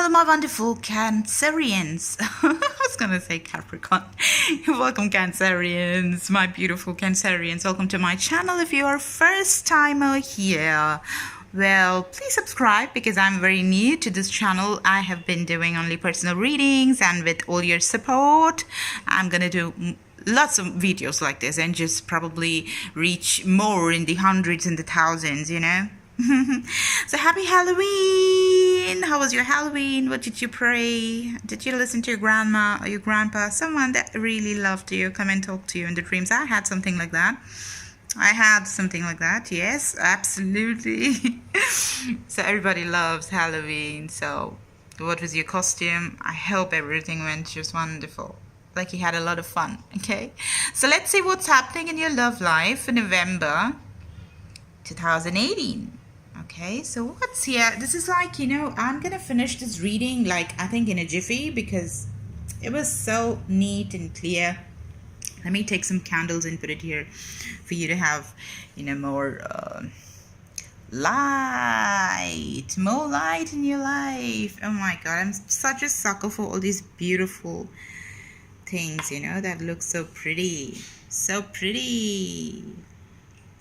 Hello, my wonderful Cancerians. I was going to say Capricorn. Welcome, Cancerians, my beautiful Cancerians. Welcome to my channel. If you're a first timer here, well, please subscribe because I'm very new to this channel. I have been doing only personal readings, and with all your support, I'm going to do lots of videos like this and just probably reach more in the hundreds and the thousands, you know. So happy Halloween! How was your Halloween? What did you pray? Did you listen to your grandma or your grandpa? Someone that really loved you come and talk to you in the dreams. I had something like that. Yes, absolutely. So everybody loves Halloween. So what was your costume? I hope everything went just wonderful. Like you had a lot of fun, okay? So let's see what's happening in your love life in November 2018. Okay, so what's here? This is like, I'm gonna finish this reading like I think in a jiffy because it was so neat and clear. Let me take some candles and put it here for you to have, more light in your life. Oh my God, I'm such a sucker for all these beautiful things, that look so pretty. So pretty.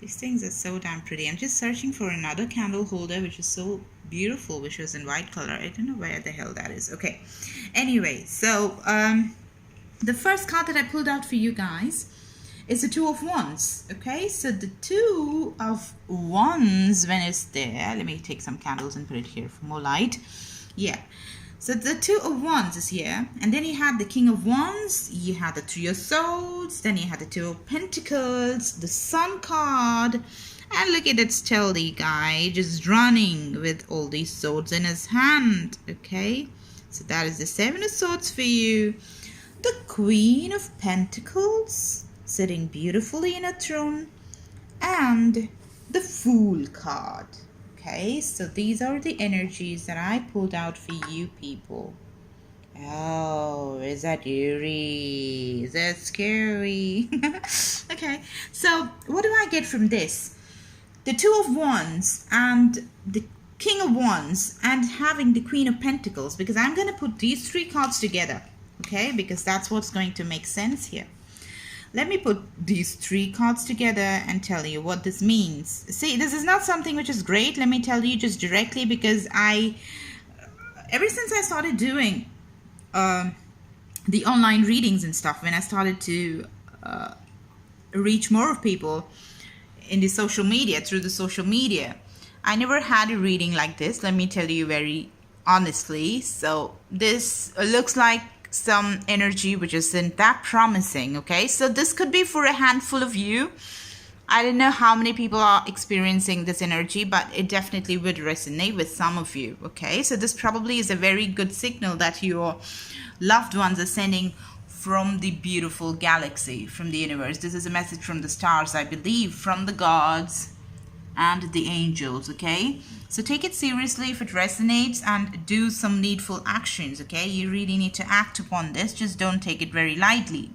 These things are so damn pretty. I'm just searching for another candle holder which is so beautiful, which was in white color. I don't know where the hell that is. Okay. Anyway, so the first card that I pulled out for you guys is the Two of Wands. Okay, so the Two of Wands, when it's there, let me take some candles and put it here for more light. Yeah. So the Two of Wands is here, and then you had the King of Wands, you had the Three of Swords, then you had the Two of Pentacles, the Sun card, and look at that stealthy guy just running with all these swords in his hand, okay? So that is the Seven of Swords for you. The Queen of Pentacles, sitting beautifully in a throne, and the Fool card. Okay, so these are the energies that I pulled out for you people. Oh, is that eerie? Is that scary? Okay, so what do I get from this? The Two of Wands and the King of Wands and having the Queen of Pentacles, because I'm going to put these three cards together, okay, because that's what's going to make sense here. Let me put these three cards together and tell you what this means. See, this is not something which is great. Let me tell you just directly, because ever since I started doing the online readings and stuff, when I started to reach more of people in the social media, through the social media, I never had a reading like this. Let me tell you very honestly. So this looks like some energy which isn't that promising, okay? So this could be for a handful of you. I don't know how many people are experiencing this energy, but it definitely would resonate with some of you, okay? So this probably is a very good signal that your loved ones are sending from the beautiful galaxy, from the universe. This is a message from the stars, I believe, from the gods and the angels, okay? So take it seriously if it resonates and do some needful actions, okay? You really need to act upon this. Just don't take it very lightly.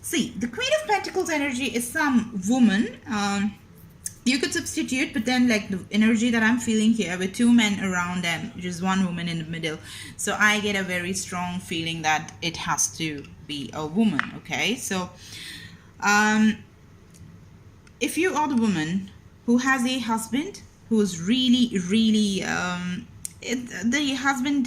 See, the Queen of Pentacles energy is some woman. You could substitute, but then like the energy that I'm feeling here with two men around them, just one woman in the middle. So I get a very strong feeling that it has to be a woman, okay? So if you are the woman who has a husband who is really, the husband,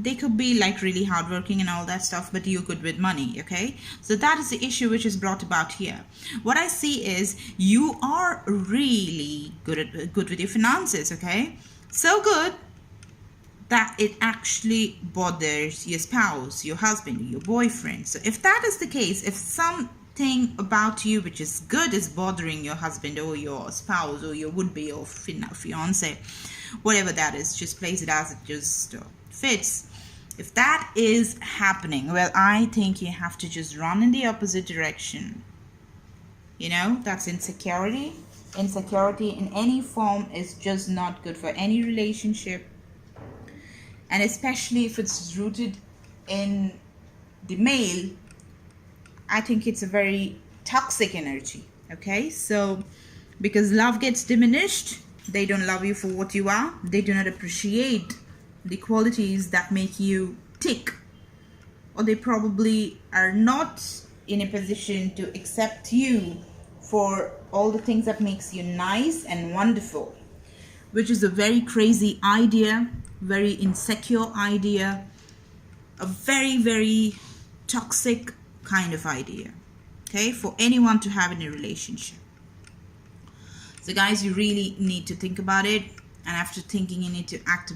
they could be like really hardworking and all that stuff, but you're good with money, okay? So that is the issue which is brought about here. What I see is you are really good with your finances, okay? So good that it actually bothers your spouse, your husband, your boyfriend. So if that is the case, if something about you which is good is bothering your husband or your spouse or your would-be or fiance, whatever that is, just place it as it just fits. If that is happening, well, I think you have to just run in the opposite direction. That's insecurity. Insecurity in any form is just not good for any relationship, and especially if it's rooted in the male. I think it's a very toxic energy, okay? So because love gets diminished, they don't love you for what you are. They do not appreciate the qualities that make you tick, or they probably are not in a position to accept you for all the things that makes you nice and wonderful, which is a very crazy idea, very insecure idea, a very, very toxic kind of idea, okay, for anyone to have in a relationship. So guys, you really need to think about it, and after thinking, you need to act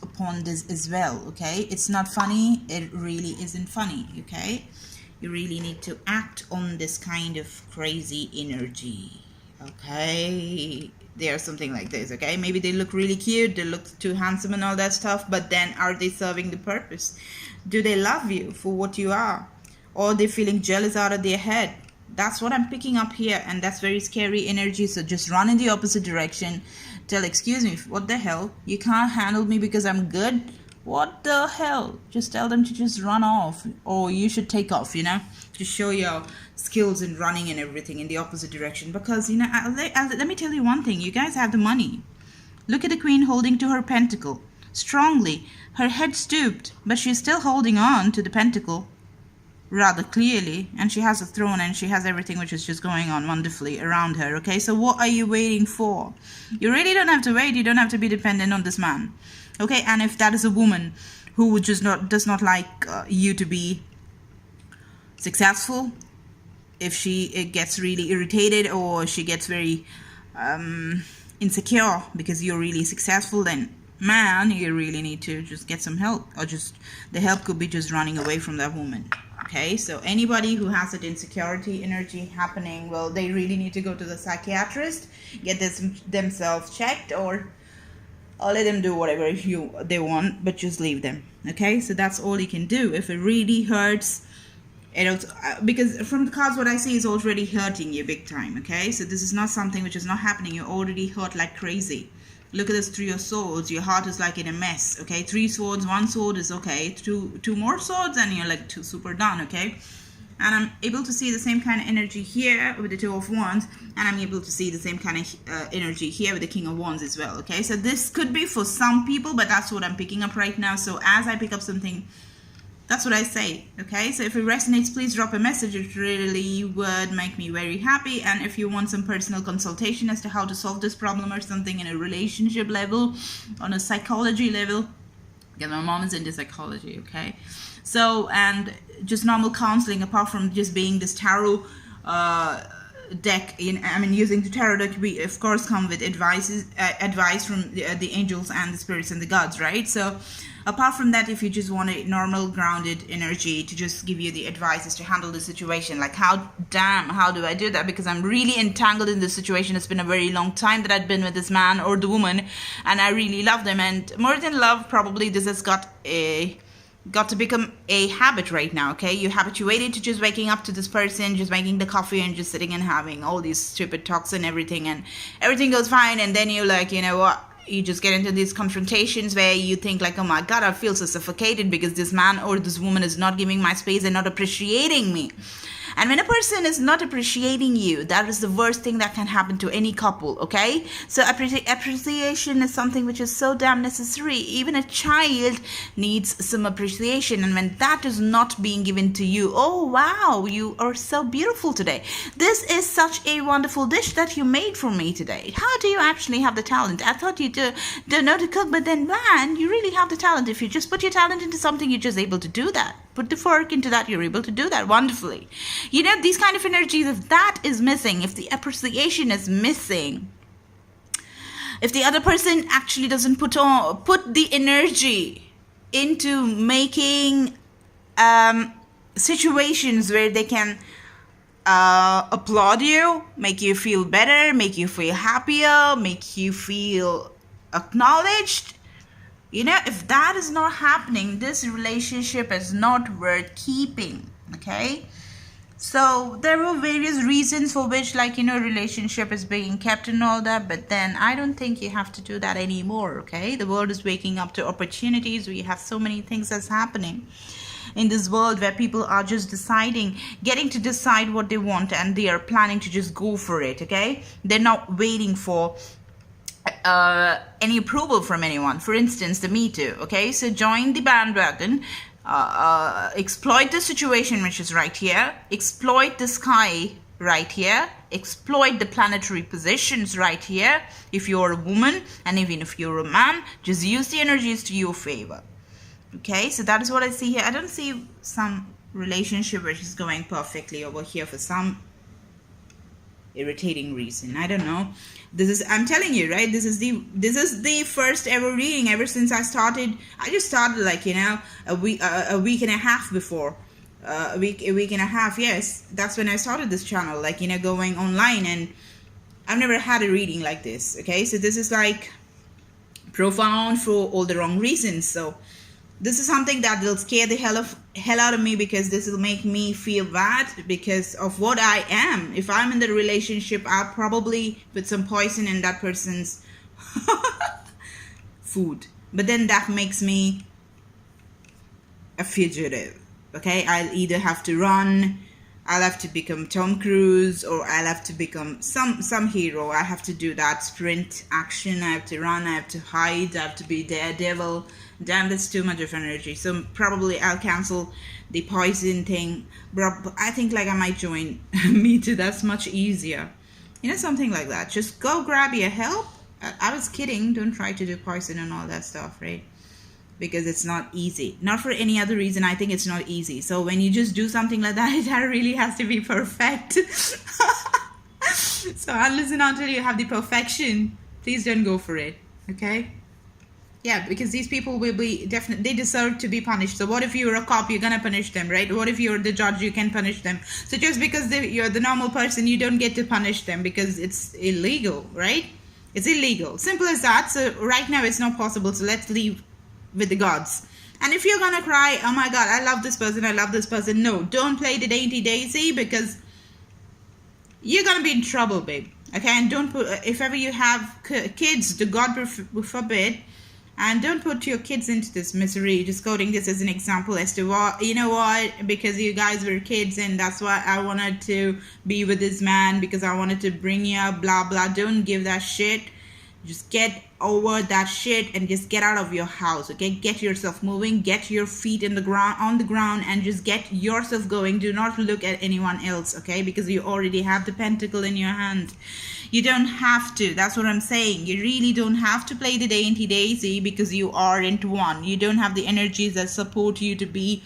upon this as well, okay? It's not funny, it really isn't funny, okay? You really need to act on this kind of crazy energy, okay? There's something like this, okay? Maybe they look really cute, they look too handsome and all that stuff, but then are they serving the purpose? Do they love you for what you are? Or are they feeling jealous out of their head? That's what I'm picking up here, and that's very scary energy. So just run in the opposite direction. Tell, excuse me, what the hell? You can't handle me because I'm good? What the hell? Just tell them to just run off, or you should take off, you know, to show your skills in running and everything in the opposite direction. Because, you know, let me tell you one thing. You guys have the money. Look at the queen holding to her pentacle strongly. Her head stooped, but she's still holding on to the pentacle rather clearly, and she has a throne, and she has everything which is just going on wonderfully around her, okay? So what are you waiting for? You really don't have to wait. You don't have to be dependent on this man, okay? And if that is a woman who does not like you to be successful, if she gets really irritated, or she gets very insecure because you're really successful, then man, you really need to just get some help, or just the help could be just running away from that woman. Okay, so anybody who has that insecurity energy happening, well, they really need to go to the psychiatrist, get themselves checked, or let them do whatever they want, but just leave them. Okay, so that's all you can do. If it really hurts, because from the cards what I see is already hurting you big time. Okay, so this is not something which is not happening. You're already hurt like crazy. Look at this 3 of swords. Your heart is like in a mess. Okay, 3 swords, 1 sword is okay. Two more swords and you're like super done. Okay, and I'm able to see the same kind of energy here with the 2 of wands, and I'm able to see the same kind of energy here with the King of Wands as well. Okay, so this could be for some people, but that's what I'm picking up right now. So as I pick up something, that's what I say, okay? So if it resonates, please drop a message. It really would make me very happy. And if you want some personal consultation as to how to solve this problem or something in a relationship level, on a psychology level, because my mom is into psychology, okay? So, and just normal counseling, apart from just being this tarot deck, using the tarot deck, we of course come with advice from the angels and the spirits and the gods, right? So apart from that, if you just want a normal grounded energy to just give you the advice to handle the situation, like how do I do that? Because I'm really entangled in this situation. It's been a very long time that I've been with this man or the woman, and I really love them, and more than love, probably this has got to become a habit right now. Okay, you habituated to just waking up to this person, just making the coffee and just sitting and having all these stupid talks and everything goes fine, and then you're like, you know what, you just get into these confrontations where you think like, oh my god, I feel so suffocated because this man or this woman is not giving my space and not appreciating me. And when a person is not appreciating you, that is the worst thing that can happen to any couple, okay? So appreciation is something which is so damn necessary. Even a child needs some appreciation. And when that is not being given to you, oh wow, you are so beautiful today. This is such a wonderful dish that you made for me today. How do you actually have the talent? I thought you don't know to cook, but then man, you really have the talent. If you just put your talent into something, you're just able to do that. Put the fork into that, you're able to do that wonderfully. You know, these kind of energies, if that is missing, if the appreciation is missing, if the other person actually doesn't put the energy into making situations where they can applaud you, make you feel better, make you feel happier, make you feel acknowledged, you know, if that is not happening, this relationship is not worth keeping, okay? So there were various reasons for which, like, you know, relationship is being kept and all that, but then I don't think you have to do that anymore, okay? The world is waking up to opportunities. We have so many things that's happening in this world where people are just getting to decide what they want, and they are planning to just go for it, okay? They're not waiting for get any approval from anyone. For instance, the Me Too. Okay, so join the bandwagon. Exploit the situation which is right here. Exploit the sky right here. Exploit the planetary positions right here. If you're a woman and even if you're a man, just use the energies to your favor. Okay, so that is what I see here. I don't see some relationship which is going perfectly over here for some irritating reason. I don't know. I'm telling you, right, this is the first ever reading ever since I started. I just started like, you know, a week and a half before. A week and a half, yes, that's when I started this channel, like, you know, going online, and I've never had a reading like this. Okay, so this is like profound for all the wrong reasons. So this is something that will scare the hell out of me, because this will make me feel bad because of what I am. If I'm in the relationship, I'll probably put some poison in that person's food, but then that makes me a fugitive. Okay, I'll either have to run, I'll have to become Tom Cruise, or I'll have to become some hero. I have to do that sprint action. I have to run, I have to hide, I have to be Daredevil. Damn, that's too much of energy. So probably I'll cancel the poison thing. But I think like I might join Me Too. That's much easier. You know, something like that. Just go grab your help. I was kidding. Don't try to do poison and all that stuff, right? Because it's not easy. Not for any other reason. I think it's not easy. So when you just do something like that, it really has to be perfect. So unless and until you have the perfection, please don't go for it. Okay? Yeah, because these people will be definitely, they deserve to be punished. So what if you're a cop, you're gonna punish them, right? What if you're the judge, you can punish them. So just because you're the normal person, you don't get to punish them because it's illegal, right? It's illegal. Simple as that. So right now it's not possible. So let's leave with the gods. And if you're gonna cry, oh my god, I love this person, I love this person, no, don't play the dainty daisy, because you're gonna be in trouble, babe. Okay, and don't put, if ever you have kids, the God forbid, and don't put your kids into this misery. Just quoting this as an example as to what, you know what, because you guys were kids and that's why I wanted to be with this man, because I wanted to bring you up, blah blah. Don't give that shit. Just get over that shit and just get out of your house. Okay, get yourself moving, get your feet on the ground, and just get yourself going. Do not look at anyone else, okay, because you already have the pentacle in your hand. You don't have to. That's what I'm saying. You really don't have to play the dainty daisy, because you aren't one. You don't have the energies that support you to be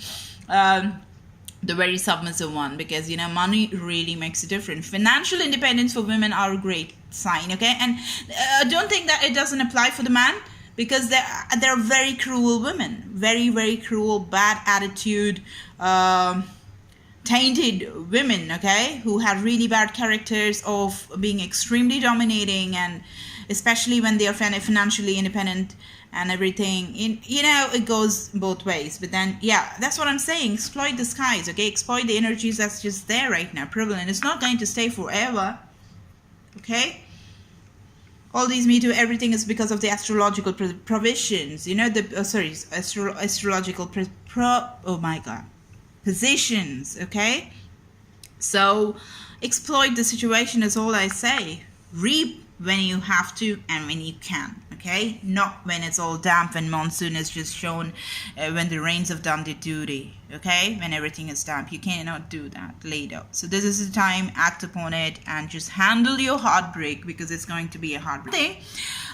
the very submissive one, because, you know, money really makes a difference. Financial independence for women are a great sign, okay? And don't think that it doesn't apply for the man, because they're very cruel women, very, very cruel, bad attitude, tainted women, okay, who have really bad characters of being extremely dominating, and especially when they are financially independent and everything. You know, it goes both ways. But then, yeah, that's what I'm saying. Exploit the skies, okay? Exploit the energies that's just there right now, prevalent. It's not going to stay forever, okay? All these Me Too, everything is because of the astrological provisions. You know, astrological oh my god, positions, okay? So exploit the situation is all I say. Reap when you have to and when you can, okay? Not when it's all damp and monsoon is just shown, when the rains have done their duty, okay? When everything is damp, you cannot do that later. So this is the time, act upon it, and just handle your heartbreak, because it's going to be a heartbreak.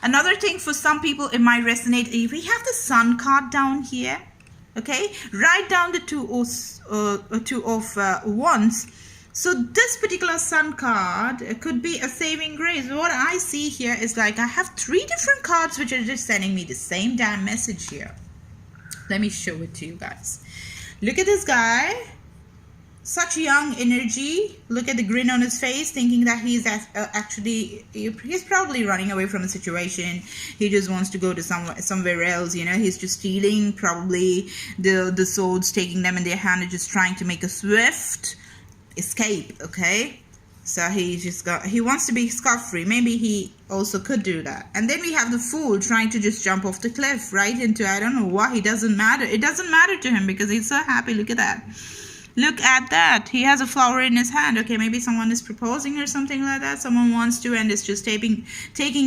Another thing for some people, it might resonate. If we have the Sun card down here, okay, write down the two of Wands. So this particular Sun card could be a saving grace. What I see here is like I have 3 different cards which are just sending me the same damn message here. Let me show it to you guys. Look at this guy. Such young energy. Look at the grin on his face, thinking that he's actually, he's probably running away from the situation. He just wants to go to somewhere else, you know. He's just stealing, probably the swords, taking them in their hand, and just trying to make a swift escape, okay? So he wants to be scot-free. Maybe he also could do that. And then we have the Fool trying to just jump off the cliff right into, I don't know why. It doesn't matter. It doesn't matter to him because he's so happy. Look at that. Look at that. He has a flower in his hand. Okay, maybe someone is proposing or something like that. Someone wants to and is just taking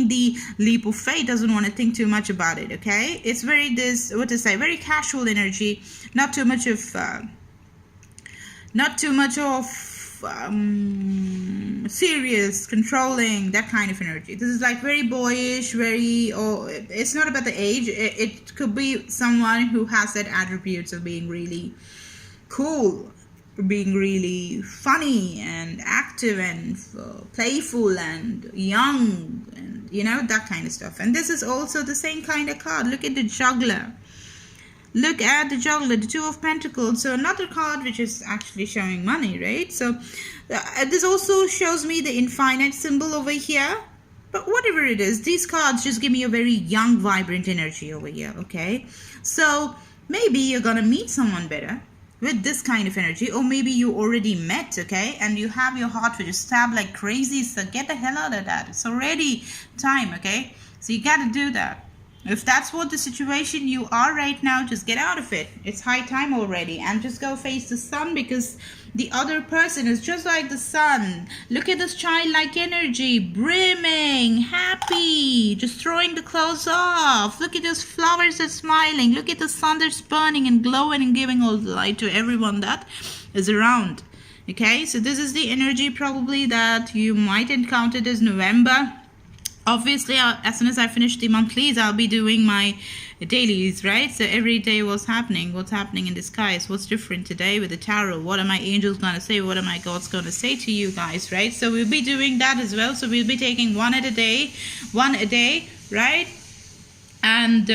the leap of faith, doesn't want to think too much about it, okay? It's very, very casual energy, not too much of serious, controlling, that kind of energy. This is like very boyish, it's not about the age. It could be someone who has that attributes of being really cool, being really funny and active and playful and young, and that kind of stuff. And this is also the same kind of card. Look at the juggler. Look at the juggler, the Two of Pentacles. So another card which is actually showing money, right? So this also shows me the infinite symbol over here. But whatever it is, these cards just give me a very young, vibrant energy over here, okay? So maybe you're going to meet someone better with this kind of energy, or maybe you already met, okay? And you have your heart to just stab like crazy. So get the hell out of that. It's already time, okay? So you got to do that. If that's what the situation you are right now, just get out of it. It's high time already. And just go face the sun, because the other person is just like the sun. Look at this childlike energy, brimming, happy, just throwing the clothes off. Look at those flowers that's smiling. Look at the sun that's burning and glowing and giving all the light to everyone that is around. Okay, so this is the energy probably that you might encounter this November. Obviously, as soon as I finish the monthlies, I'll be doing my dailies, right? So every day what's happening in the skies, what's different today with the tarot, what are my angels going to say, what are my gods going to say to you guys, right? So we'll be doing that as well. So we'll be taking one a day, right? And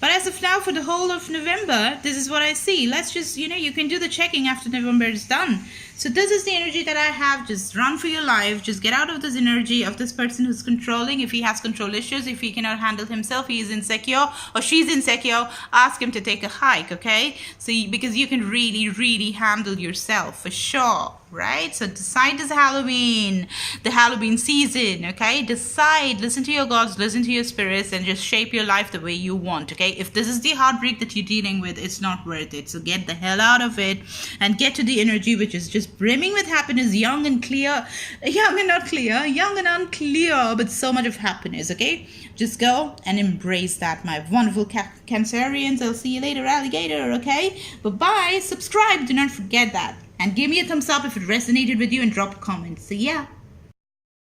but as of now, for the whole of November, this is what I see. Let's just, you can do the checking after November is done. So this is the energy that I have. Just run for your life. Just get out of this energy of this person who's controlling. If he has control issues, if he cannot handle himself, he is insecure or she's insecure, ask him to take a hike, okay? So because you can really, really handle yourself for sure, right? So decide this Halloween, the Halloween season, okay? Decide, listen to your gods, listen to your spirits, and just shape your life the way you want, okay? If this is the heartbreak that you're dealing with, it's not worth it. So get the hell out of it and get to the energy which is just brimming with happiness, young and unclear, but so much of happiness, okay? Just go and embrace that, my wonderful Cancerians. I'll see you later, alligator, okay? Bye-bye. Subscribe, do not forget that. And give me a thumbs up if it resonated with you, and drop a comment. So yeah.